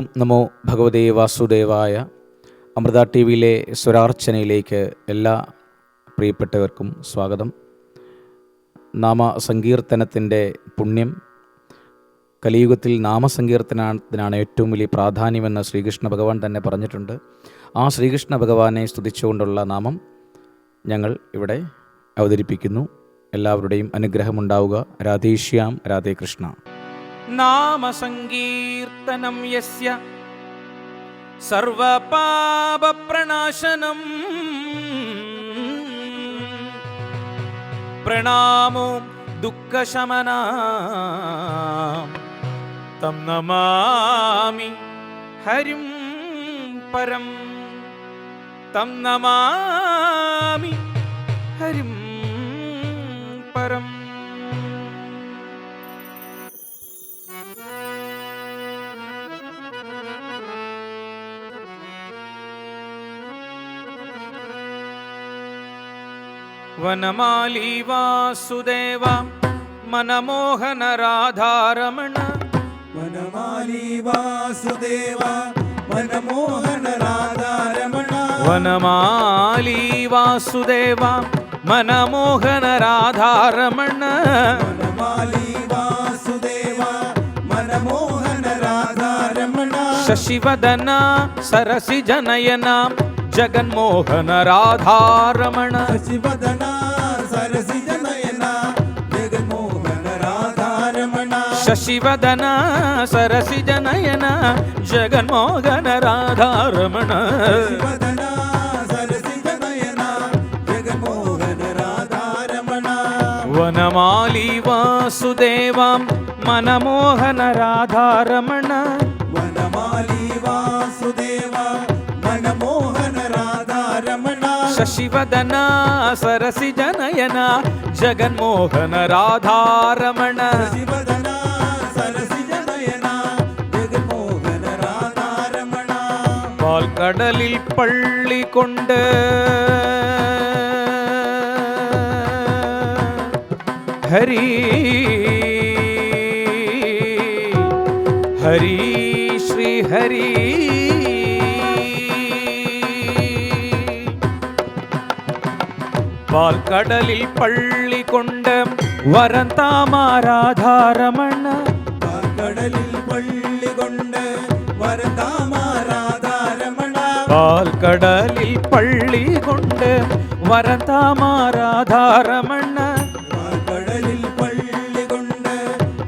ഓം നമോ ഭഗവതേ വാസുദേവായ. അമൃത ടി വിയിലെ സ്വരാർച്ചനയിലേക്ക് എല്ലാ പ്രിയപ്പെട്ടവർക്കും സ്വാഗതം. നാമസങ്കീർത്തനത്തിൻ്റെ പുണ്യം, കലിയുഗത്തിൽ നാമസങ്കീർത്തനത്തിനാണ് ഏറ്റവും വലിയ പ്രാധാന്യമെന്ന് ശ്രീകൃഷ്ണ ഭഗവാൻ തന്നെ പറഞ്ഞിട്ടുണ്ട്. ആ ശ്രീകൃഷ്ണ ഭഗവാനെ സ്തുതിച്ചുകൊണ്ടുള്ള നാമം ഞങ്ങൾ ഇവിടെ അവതരിപ്പിക്കുന്നു. എല്ലാവരുടെയും അനുഗ്രഹമുണ്ടാവുക. രാധേശ്യാം, രാധേ കൃഷ്ണ. നാമസങ്കീർത്തനം യസ്യ സർവപാപപ്രണാശനം പ്രണാമോ ദുഃഖശമനം തം നമാമി ഹരിം പരം. തം നമാമി ഹരിം പരം. വനമാലി വാസുദേവ മനമോഹന രാധാരമണ. വനമാലി വാസുദേവ മനമോഹന രാധാരമണ. വനമാലി വാസുദേവ മനമോഹന രാധാരമണ. വനമാലി വാസുദേവ മനമോഹന രാധാരമണ. ശശിവദന സരസിജനയന ജഗന്മോഹന രാധാരമണ. ശശിവദന സരസിജനയന ജഗന്മോഹന രാധാരമണ. ശശിവദന സരസിജനയന ജഗന്മോഹന രാധാരമണ. ശശിവദന സരസിജനയന ജഗന്മോഹന രാധാരമണ. വനമാലി വാസുദേവ മനമോഹന രാധാരമണ. വനമാലി വാസുദേവ മനമോഹന രാധാരമണ. ശശിവദന സരസിജനയന ജഗന്മോഹന രാധാരമണ. ശശിവദന സരസിജനയന ജഗന്മോഹന രാധാരമണ. പാൽക്കടലിൽ പള്ളി കൊണ്ട് ഹരി ഹരി ശ്രീ ഹരി. പാൽക്കടലിൽ പള്ളി കൊണ്ട് വരം താമാരാധാരമണ. പാൽക്കടലിൽ പള്ളി കൊണ്ട് വരതാമാരാധാരമണ. പാൽക്കടലിൽ പള്ളി കൊണ്ട് വരം താമാരാധാരമണ. പാൽക്കടലിൽ പള്ളി കൊണ്ട്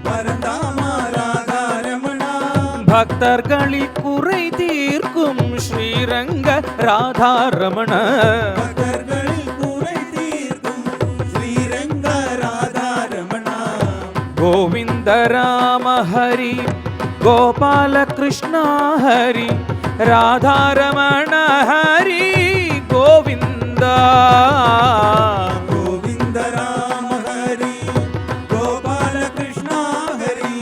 വരതാമാരാധാരമണ. ഭക്തർകളിൽ കുறை തീർക്കും ശ്രീരംഗ രാധാരമണ. ഭക്തർകളിൽ കുறை തീർക്കും ശ്രീരംഗ രാധാരമണ. ഗോവിന്ദ രാമ ഹരി ഗോപാലകൃഷ്ണ ഹരി രാധാരമണ ഹരി ഗോവിന്ദ. ഗോവിന്ദ രാമ ഹരി ഗോപാലകൃഷ്ണ ഹരി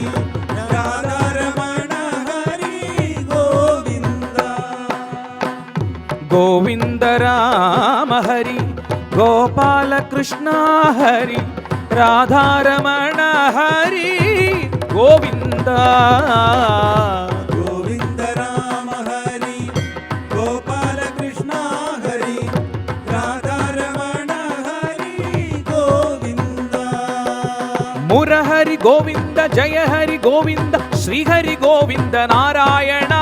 രാധാരമണ ഹരി ഗോവിന്ദ. ഗോവിന്ദ രാമ ഹരി ഗോപാലകൃഷ്ണ ഹരി രാധാരമണ ഹരി ഗോവിന്ദ. ഗോവിന്ദ രാമ ഹരി ഗോപാലകൃഷ്ണ ഹരി രാധാരമണ ഹരി ഗോവിന്ദ. മുരഹരി ഗോവിന്ദ ജയ ഹരി ഗോവിന്ദ ശ്രീഹരി ഗോവിന്ദ നാരായണ.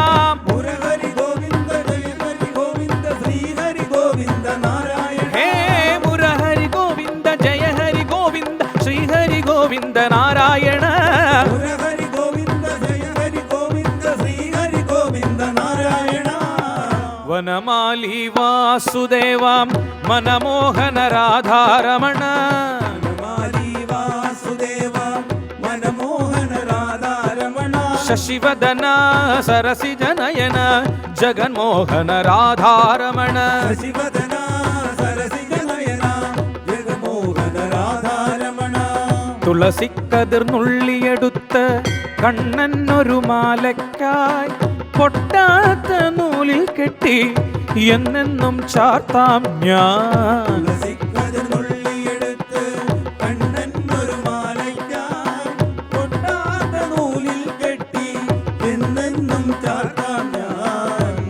മുരഹരി ഗോവിന്ദ ജയ ഹരി ഗോവിന്ദ ശ്രീഹരി ഗോവിന്ദ നാരായണ. ഹേ മുരഹരി ഗോവിന്ദ ജയ ഹരി ഗോവിന്ദ ശ്രീഹരി ഗോവിന്ദ നാരായണ. മുരഹരി ഗോവിന്ദ ജയ ഹരി ഗോവിന്ദ ശ്രീഹരി ഗോവിന്ദ നാരായണ. വനമാലി വാസുദേവ മനമോഹന രാധാരമണ. വനമാലി വാസുദേവ മനമോഹന രാധാരമണ. ശശിവദന സരസിജനയന ജഗന്മോഹന രാധാരമണ. ശശിവദന സരസിജനയന ജഗന്മോഹന രാധാരമണ. തുളസിക്കതിർന്നുള്ളിയെടുത്ത് കണ്ണനൊരു മാലയ്ക്കായി പൊട്ടാത്ത നൂലിൽ കെട്ടി എന്നെന്നും ചാർത്താം ഞാൻ. തുളസിക്കതിർന്നുള്ളിയെടുത്ത് കണ്ണനൊരു മാലയ്ക്കായി പൊട്ടാത്ത നൂലിൽ കെട്ടി എന്നെന്നും ചാർത്താം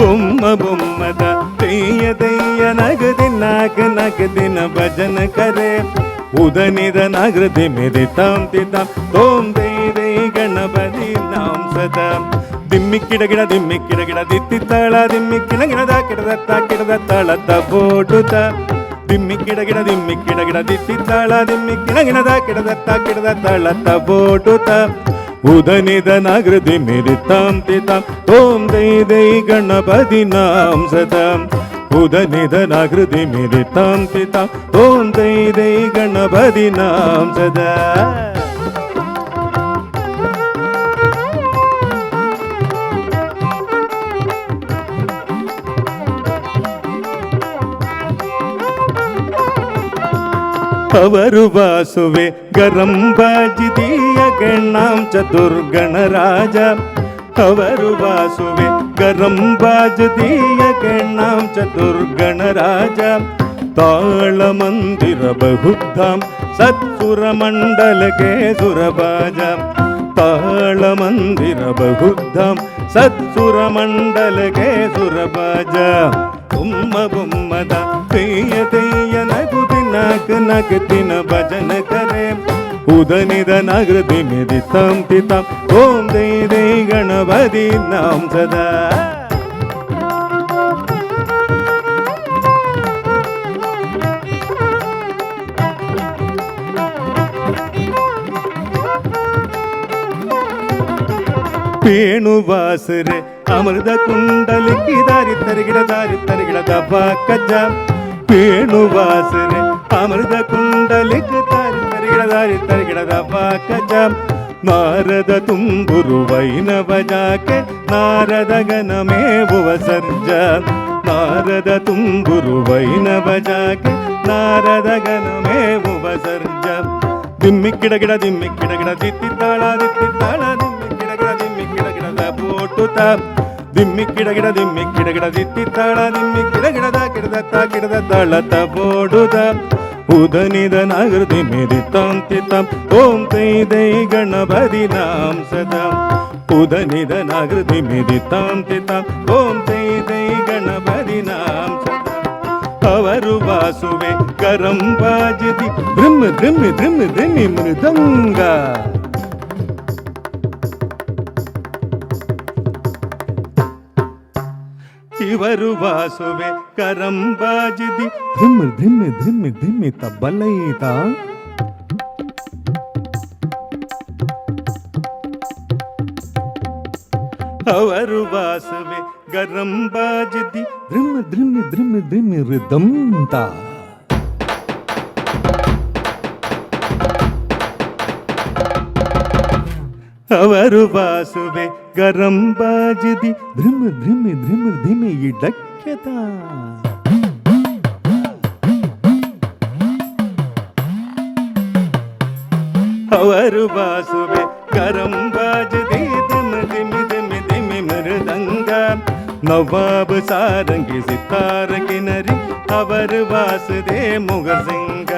ಬೊಮ್ಮ ಬೊಮ್ಮದ ತೆಯ್ಯ ತೆಯ್ಯ ನಗದಿನಾಕ ನಗದಿನ ಭಜನ ಕರೆ ಉದನಿದ ನಗೃತಿ ಮಿದಿ ತಾಂ ತಿತಾಂ ಓಂ ದೈ ದೈ ಗಣಪತಿ ನಾಂ ಸದಾ ದಿಮ್ಮಿ ಕಿಡಗಿಡ ದಿತ್ತಿ ತಾಳ ದಿಮ್ಮಿ ಕಿಡಗಿಡದ ಕಿಡದ ತಾಳದ ಬೋಡುದ ದಿಮ್ಮಿ ಗಿಡ ದಿತ್ತಿ ತಾಳ ದಿಮ್ಮಿ ಗಿಡದ ಕಿಡದ ತಾಳದ ಬೋಡುದ ಉದನಿದ ನಗೃತಿ ಮಿದಿ ತಾಂ ತಿತಾಂ ಓಂ ದೈ ದೈ ಗಣಪತಿ ನಾಂ ಸದಾ ಉದನಿದ ನಗೃತಿ ಮಿದಿ ತಾಂ ತಿತಾಂ ಓಂ ದೈ ದೈ ಗಣಪತಿ ನಾಂ ಸದಾ ಅವರು ವಾಸುವೆ ಗರಂಬಾಜಿದೀಯ ಗಣಾಂ ಚತುರ್ಗಣರಾಜ ಅವರು ವಾಸುವೆ ಗರಂಬಾಜಿದೀಯ ಗಣಾಂ ಚತುರ್ಗಣರಾಜ ತಾಳ ಮಂದಿರ ಬಹುಧಾಂ ಸತ್ಸುರ ಮಂಡಲಕ್ಕೆ ಸುರಬಾಜ ತಾಳ ಮಂದಿರ ಬಹುಧಾಂ ಸತ್ಸುರ ಮಂಡಲಕ್ಕೆ ಸುರಬಾಜ ಬೊಮ್ಮ ಬೊಮ್ಮದ ತೆಯ್ಯ ತೆಯ್ಯ ನಗುದಿನಾಕ ನಗದಿನ ಭಜನ ಕರೆ ಉದನಿದ ನಗೃತಿ ಮಿದಿ ತಾಂ ತಿತಾಂ ಓಂ ದೈ ದೈ ಗಣಪತಿ ನಾಂ ಸದಾ ವೇಣುವಾಸರೆ ಅಮೃತ ಕುಂಡಲಿಕ್ಕಿ ದಾರಿ ತರಿಗಿಡ ಬಾಕಜ ವೇಣುವಾಸರೆ ಅಮೃತ ಕುಂಡಲಿಕ್ಕಿ ದಾರಿ ತರಿಗಿಡ ಬಾಕಜ ನಾರದ ತುಂಬುರು ವೈನವ ಜಾಕೆ ನಾರದ ಗಣಮೇವುವ ಸರ್ಜ ನಾರದ ತುಂಬುರು ವೈನವ ಜಾಕೆ ನಾರದ ಗಣಮೇವುವ ಸರ್ಜ ದಿಮ್ಮಿ ಗಿಡ ದಿತ್ತಿ ತಾಳ ದಿಮ್ಮಿ ಗಿಡದ ಬೋಟುತ ದಿಮ್ಮಿ ಗಿಡ ದಿತ್ತಿ ತಾಳ ದಿಮ್ಮಿ ಗಿಡದ ತಾಳದ ಬೋಡುದ ಉದನಿದ ನಗೃತಿ ಮಿದಿ ತಾಂ ತಿತಾಂ ಓಂ ದೈ ದೈ ಗಣಪತಿ ನಾಂ ಸದಾ ಉದನಿದ ನಗೃತಿ ಮಿದಿ ತಾಂ ತಿತಾಂ ಓಂ ದೈ ದೈ ಗಣಪತಿ ನಾಂ ಸದಾ ಅವರು ವಾಸುವೆ ಕರಂಬಾಜಿದಿ ಧ್ರಿಮ್ಮಿ ಮೃದಂಗ ಇವರು ವಾಸುವೆ ಕರಂಬಾಜಿದಿ ಧಿಮ್ಮಿ ತಬ್ಬಲೈತ ಅವರು ವಾಸುವೆ ಗರಂಬಾಜಿದಿ ಧ್ರಿಮ್ಮಿ ರಿದಂತ ಅವರು ವಾಸುವೆ ಗರಂಬಾಜಿದಿ ಧ್ರಿಮ್ಮಿ ಇಡಕ್ಕೆತ ಅವರು ವಾಸುವೆ ಗರಂಬಾಜಿದಿ ದಿಮ್ಮಿ ಮೃದಂಗ ನವಾಬ್ ಸಾರಂಗಿ ಸಿತಾರ ಕಿನರಿ ಅವರು ವಾಸುದೇ ಮುಗರ್ ಸಿಂಗ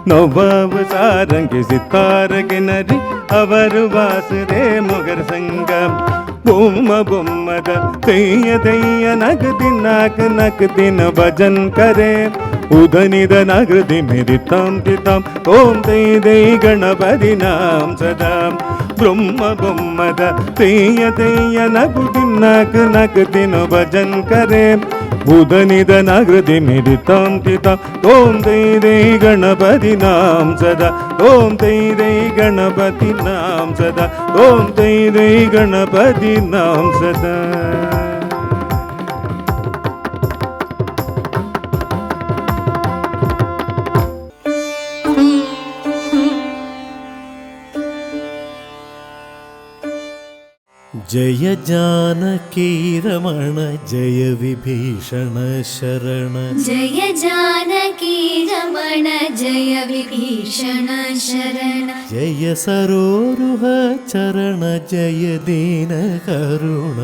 ನವಾಬ್ ಸಾರಂಗಿ ಸಿತಾರ ಕಿನರಿ ಅವರು ವಾಸುದೇ ಮುಗರ್ ಸಂಗ ಬೊಮ್ಮ ಬೊಮ್ಮದ ತೆಯ್ಯ ತೆಯ್ಯ ನಗದಿನ ಭಜನ್ ಕರೆ ಉದನಿದ ನಗೃತಿ ಮಿದಿ ತಾಂ ತಿತಾಂ ಓಂ ದೈ ದೈ ಗಣಪತಿ ನಾಂ ಸದಾ ಬ್ರಹ್ಮ ಬೊಮ್ಮದ ತೆಯ್ಯ ತೆಯ್ಯ ನಗದಿನ ಭಜನ್ ಕರೆ ಉದನಿದ ನಗೃತಿ ಮಿದಿ ತಾಂ ತಿತಾಂ ಓಂ ದೈ ದೈ ಗಣಪತಿ ನಾಂ ಸದಾ ಓಂ ದೈ ದೈ ಗಣಪತಿ ನಾಂ ಸದಾ ಓಂ ದೈ ದೈ ಗಣಪತಿ ನಾಂ ಸದಾ जय जानकी रमण जय विभीषण शरण जय जानकी रमण जय विभीषण शरण जय सरोरुह चरण जय दीन करुण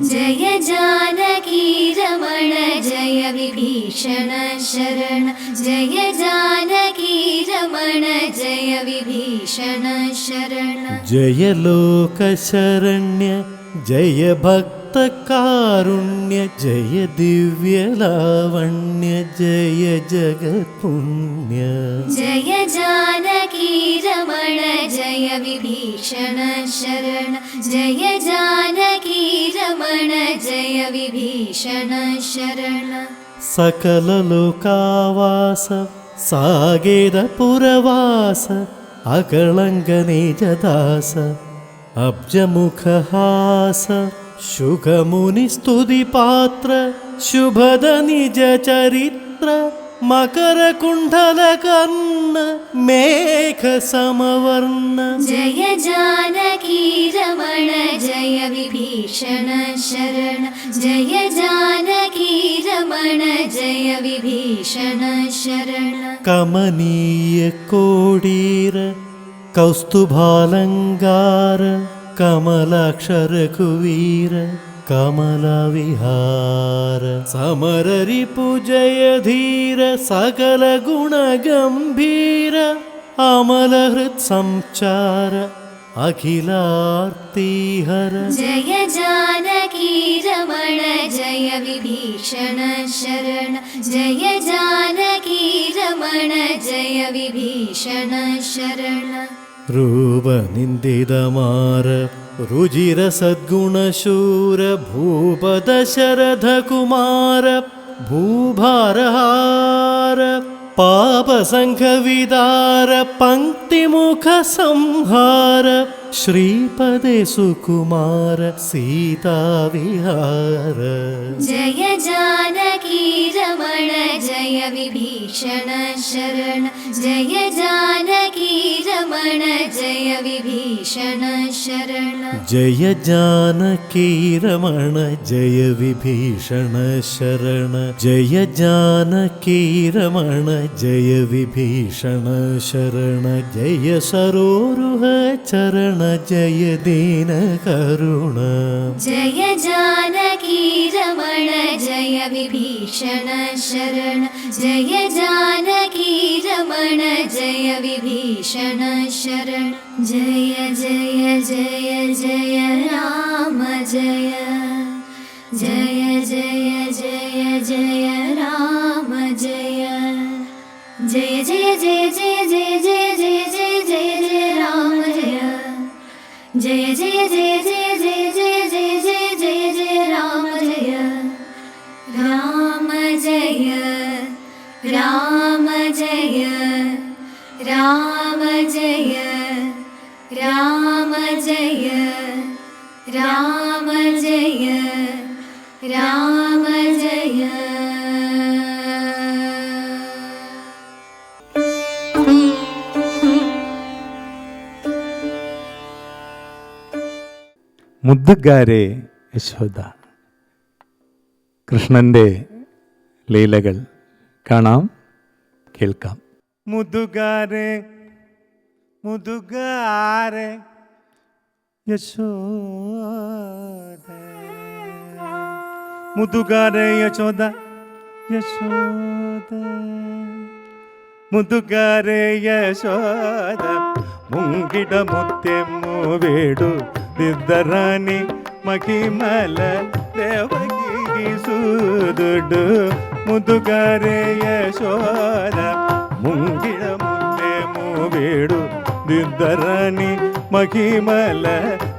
जय जानकी रमण जय विभीषण शरण जय जानकी रमण जय विभीषण शरण जय लोक शरण्य जय भक्त സമസ്തകാരുണ്യ ജയ ദിവ്യലാവണ്യ ജയ ജഗത്പുണ്യ जय जानकी रमण जय विभीषण शरण जय जानकी रमण जय विभीषण शरण സകല ലോകാവാസ സാഗേത പുരവാസ അകളങ്ക നിജദാസ അബ്ജമുഖഹാസ ശുഖമുനി സ്തുതി പാത്ര ശുഭദ നിജ ചരിത്ര മകര കുണ്ഡല കർണ മേഘ സമവർണ जय जानकी रमण जय विभीषण शरण जय जानकी रमण जय विभीषण शरण കമനീയ കോടീര കൗസ്തുഭാലങ്കാര കമലാക്ഷര കുവീര കമലവിഹാര സമരരിപുജയധീര സകല ഗുണഗംഭീര അമലഹൃത് സംചാര അഖിലാർത്തിഹര जय जानकी रमण जय विभीषण शरण जय जानकी रमण जय विभीषण शरण ರೂಪನಿಂದಿದಮಾರ ರುಜಿರ ಸದ್ಗುಣಶೂರ ಭೂಪದ ಶರಧ ಕುಮಾರ ಭೂಭಾರಹಾರ ಪಾಪ ಸಂಘವಿದಾರ ಪಂಕ್ತಿಮುಖ ಸಂಹಾರ ಶ್ರೀಪದೇ ಸುಕುಮಾರ ಸೀತಾ ವಿಹಾರ जय जानकी रमण जय विभीषण शरण जय जानकी रमण जय विभीषण शरण ಜಯ ಜಾನಕಿ ರಮಣ ಜಯ ವಿಭೀಷಣ ಶರಣ ಜಯ ಜಾನಕಿ ರಮಣ ಜಯ ವಿಭೀಷಣ ಶರಣ ಜಯ ಸರೋರುಹ ಚರಣ ಜಯ ದೀನ ಕರುಣ जय जानकी रमण जय विभीषण शरण जय जानकी रमण जय विभीषण शरण जय जय जय जय राम जय जय जय जय जय राम जय जय जय जय जय जय जय जय जय जय जय राम जय जय जय जय जय जय जय जय जय जय जय राम जय राम जय राम जय राम जय राम जय राम जय राम जय മുദ്ദുകാരെ യശോദ. കൃഷ്ണൻ്റെ ലീലകൾ കാണാം, കേൾക്കാം. മുദ്ദുകാരെ മുദ്ദുകാരെ യശോദ, മുദ്ദുകാരെ യശോദ യശോദ, ಮುದುಗಾರೆ ಯಶೋದ ಮುಂಗಿಡ ಮುತ್ತೆ ಮೂವೇಡು ದಿದ್ದರಾಣಿ ಮಹಿಮಲ ದೇವಗಿ ಸೂದುಡು. ಮುದುಗಾರೆ ಯಶೋದ ಮುಂಗಿಡ ಮುತ್ತೆ ಮೂವೇಡು ದಿದ್ದರಾಣಿ ಮಹಿಮಲ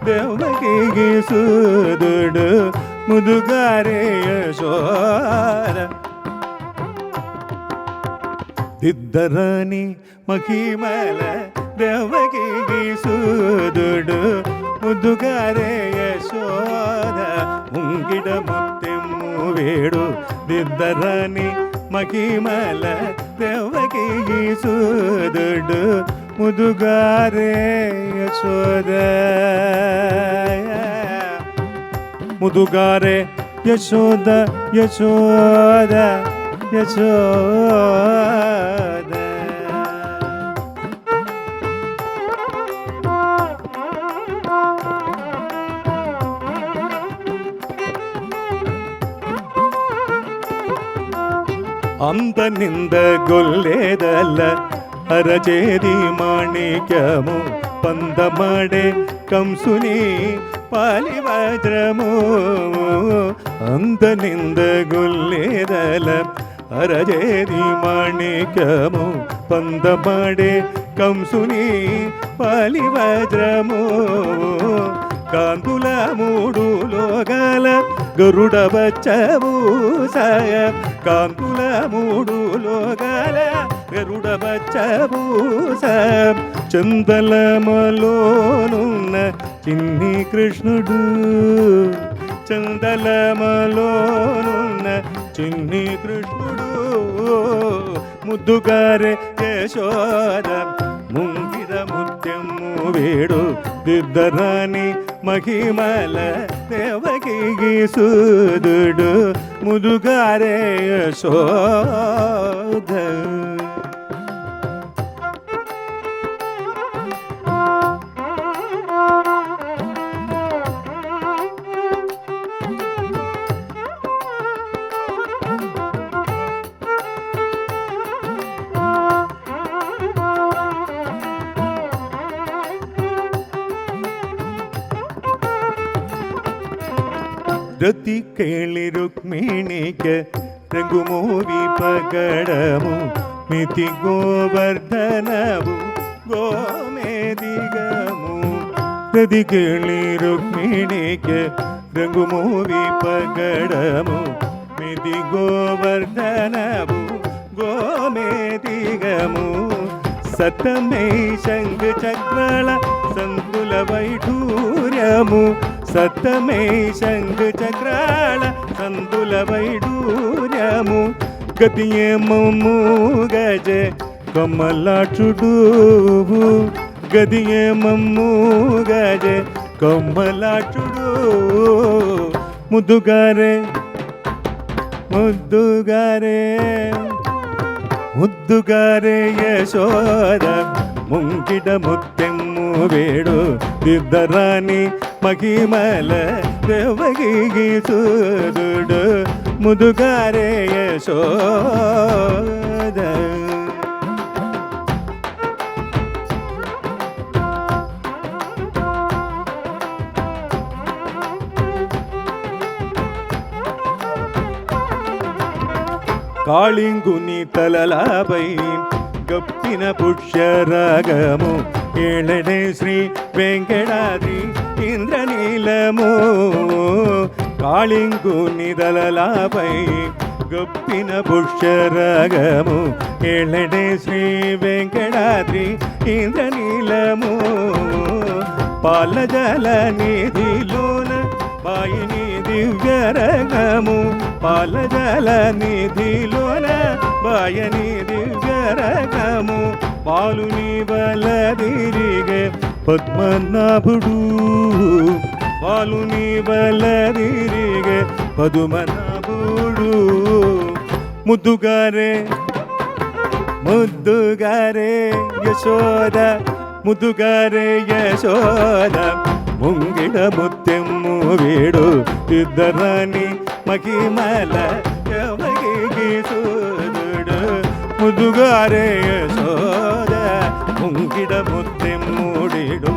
ದೇವಗಿ ಸೂದುಡು. ಮುದುಗಾರೆ ಯಶೋದ ದಿದ್ದರಾಣಿ ಮಹಿಮಲ ದೇವಗಿ ಸೂದುಡು. ಮುದುಗಾರೆ ಯಶೋದ ಮುಂಗಿಡ ಮುತ್ತೆ ಮೂವೇಡು ದಿದ್ದರಾಣಿ ಮಹಿಮಲ ದೇವಗಿ ಸೂದುಡು. ಮುದುಗಾರೆ ಯಶೋದ ಮುದುಗಾರೆ ಯಶೋದ ಯಶೋದ ಯಶೋದ. అందనింద గొల్లేదಲ್ಲ అరచేది మాణిక్యము పందమాడే కంసుని పాలి వజ్రము అందనింద గుల్లేదల అరజేది మాణిక్యము పందమాడే కంసుని పాలి వజ్రము కాంతుల మూడు లోగాల గరుడ బచ్చవు సాయ కాంతుల మూడు లోగాల గరుడ బచ్చవు సాయ చందలమలోనున్న చిన్ని కృష్ణుడు చందలమలోనున్న చిన్ని కృష్ణుడు ముద్దుగారే యశోద ముంగిద ముత్యము వేడు దిద్దరాని మహిమల దేవకి సూదుడు ముదుగారే యశోద ರತಿ ಕೇಳಿ ರುಕ್ಮಿಣಿಗೆ ರಘುಮೂವಿ ಪಗಡಮು ಮಿತಿ ಗೋವರ್ಧನವು ಗೋಮೇದಿಗಮು ರತಿ ಕೇಳಿ ರುಕ್ಮಿಣಿಗೆ ರಘುಮೂವಿ ಪಗಡಮು ಮಿತಿ ಗೋವರ್ಧನವು ಗೋಮೇದಿಗಮು సతమై శంఖ చక్రాల సంకుల వైఢూర్యము సతమై శంఖ చక్రాల సంకుల వైఢూర్యము గతియే మమ్ము గజ కమలాక్షుడు గదియే మమ్ము గజ కమలాక్షుడు ముద్దుగారే ముద్దుగారే ముద్దుగారే యశోద ముంగిడ ముత్తెమ్ము వేడు దిద్దరాని మహిమల దేవకి సూదుడు ముదుగారే యశోద కాళింగుని తలలాపై గప్పిన పుష్యరాగము ఏళనే శ్రీ వెంకటాద్రి ఇంద్రనీలము కాళింగుని తలలాపై గప్పిన పుష్యరాగము ఏళనే శ్రీ వెంకటాద్రి ఇంద్రనీలము పాలజల నిధిలోన బాయిని దివ్యరగము పాలజల నిధిలోన బాయని దివ్యరగము పాలుని బలదిరిగే పద్మనాభుడు పాలుని బలదిరిగే పద్మనాభుడు ముద్దుగారే ముద్దుగారే యశోద ముద్దుగారే యశోద ముంగిడ ముత్తెమ్ము వీడు ఇద్దరాని మహిమల దేవకి సూదుడు ముద్దుగారే యశోద ముంగిడ ముత్తెమ్ముడీడు